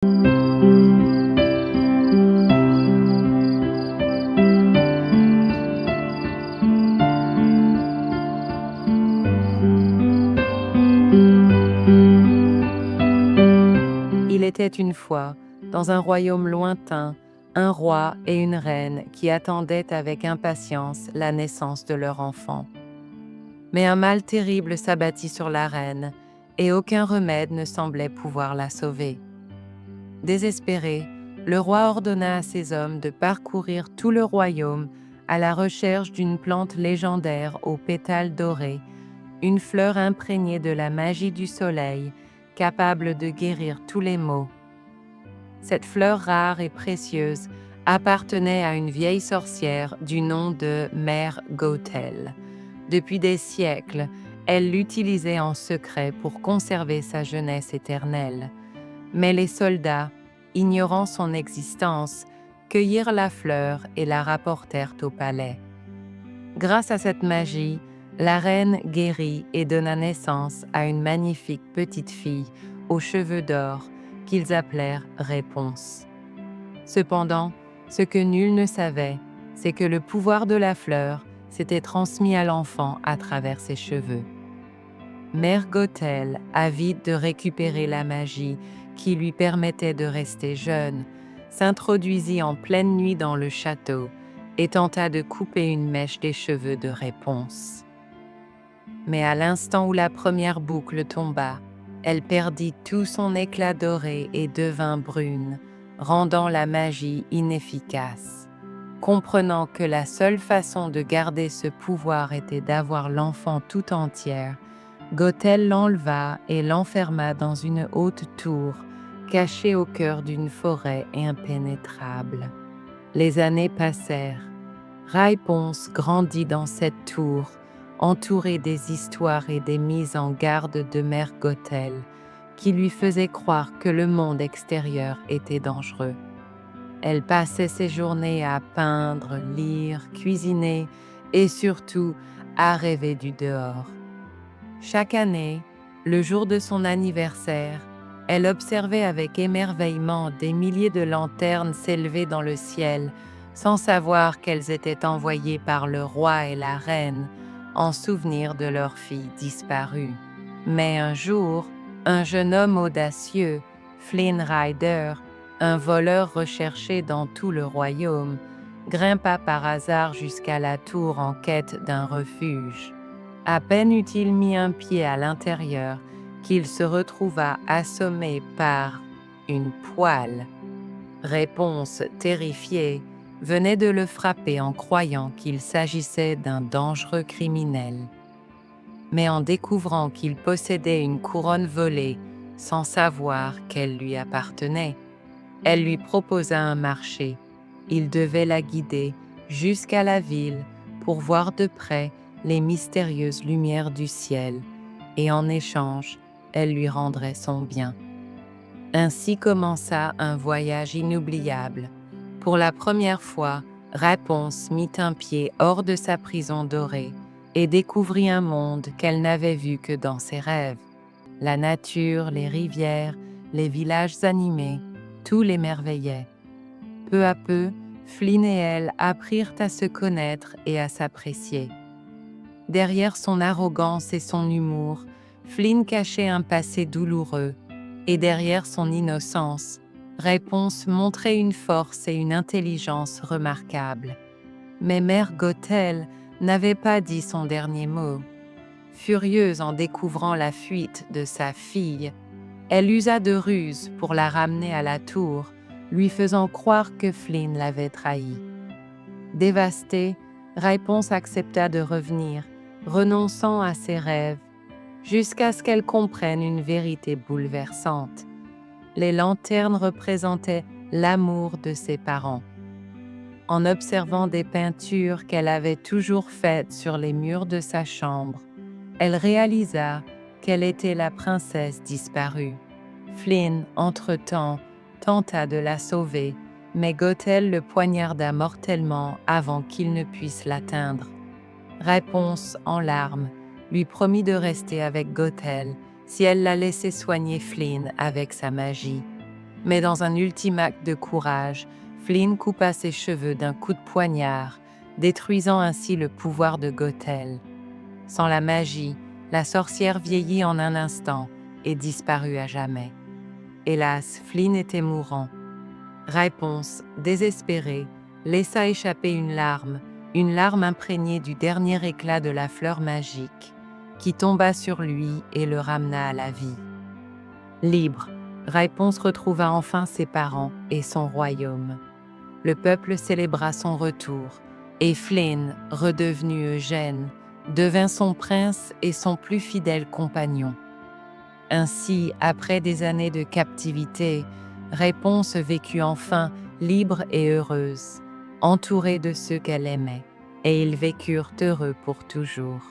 Il était une fois, dans un royaume lointain, un roi et une reine qui attendaient avec impatience la naissance de leur enfant. Mais un mal terrible s'abattit sur la reine, et aucun remède ne semblait pouvoir la sauver. Désespéré, le roi ordonna à ses hommes de parcourir tout le royaume à la recherche d'une plante légendaire aux pétales dorés, une fleur imprégnée de la magie du soleil, capable de guérir tous les maux. Cette fleur rare et précieuse appartenait à une vieille sorcière du nom de Mère Gothel. Depuis des siècles, elle l'utilisait en secret pour conserver sa jeunesse éternelle. Mais les soldats, ignorant son existence, cueillirent la fleur et la rapportèrent au palais. Grâce à cette magie, la reine guérit et donna naissance à une magnifique petite fille aux cheveux d'or qu'ils appelèrent Réponse. Cependant, ce que nul ne savait, c'est que le pouvoir de la fleur s'était transmis à l'enfant à travers ses cheveux. Mère Gothel, avide de récupérer la magie qui lui permettait de rester jeune, s'introduisit en pleine nuit dans le château et tenta de couper une mèche des cheveux de Réponse. Mais à l'instant où la première boucle tomba, elle perdit tout son éclat doré et devint brune, rendant la magie inefficace. Comprenant que la seule façon de garder ce pouvoir était d'avoir l'enfant tout entière, Gothel l'enleva et l'enferma dans une haute tour, cachée au cœur d'une forêt impénétrable. Les années passèrent. Réponse grandit dans cette tour, entourée des histoires et des mises en garde de Mère Gothel, qui lui faisaient croire que le monde extérieur était dangereux. Elle passait ses journées à peindre, lire, cuisiner et surtout à rêver du dehors. Chaque année, le jour de son anniversaire, elle observait avec émerveillement des milliers de lanternes s'élever dans le ciel, sans savoir qu'elles étaient envoyées par le roi et la reine en souvenir de leur fille disparue. Mais un jour, un jeune homme audacieux, Flynn Rider, un voleur recherché dans tout le royaume, grimpa par hasard jusqu'à la tour en quête d'un refuge. À peine eut-il mis un pied à l'intérieur qu'il se retrouva assommé par une poêle. Réponse terrifiée venait de le frapper en croyant qu'il s'agissait d'un dangereux criminel. Mais en découvrant qu'il possédait une couronne volée sans savoir qu'elle lui appartenait, elle lui proposa un marché. Il devait la guider jusqu'à la ville pour voir de près les mystérieuses lumières du ciel, et en échange, elle lui rendrait son bien. Ainsi commença un voyage inoubliable. Pour la première fois, Réponse mit un pied hors de sa prison dorée et découvrit un monde qu'elle n'avait vu que dans ses rêves. La nature, les rivières, les villages animés, tout l'émerveillait. Peu à peu, Flynn et elle apprirent à se connaître et à s'apprécier. Derrière son arrogance et son humour, Flynn cachait un passé douloureux, et derrière son innocence, Réponse montrait une force et une intelligence remarquables. Mais Mère Gothel n'avait pas dit son dernier mot. Furieuse en découvrant la fuite de sa fille, elle usa de ruses pour la ramener à la tour, lui faisant croire que Flynn l'avait trahie. Dévastée, Réponse accepta de revenir, renonçant à ses rêves, jusqu'à ce qu'elle comprenne une vérité bouleversante. Les lanternes représentaient l'amour de ses parents. En observant des peintures qu'elle avait toujours faites sur les murs de sa chambre, elle réalisa qu'elle était la princesse disparue. Flynn, entre-temps, tenta de la sauver, mais Gothel le poignarda mortellement avant qu'il ne puisse l'atteindre. Réponse en larmes lui promit de rester avec Gothel si elle la laissait soigner Flynn avec sa magie. Mais dans un ultime acte de courage, Flynn coupa ses cheveux d'un coup de poignard, détruisant ainsi le pouvoir de Gothel. Sans la magie, la sorcière vieillit en un instant et disparut à jamais. Hélas, Flynn était mourant. Raiponce, désespérée, laissa échapper une larme imprégnée du dernier éclat de la fleur magique, qui tomba sur lui et le ramena à la vie. Libre, Raiponce retrouva enfin ses parents et son royaume. Le peuple célébra son retour, et Flynn, redevenu Eugène, devint son prince et son plus fidèle compagnon. Ainsi, après des années de captivité, Raiponce vécut enfin libre et heureuse, entourée de ceux qu'elle aimait, et ils vécurent heureux pour toujours.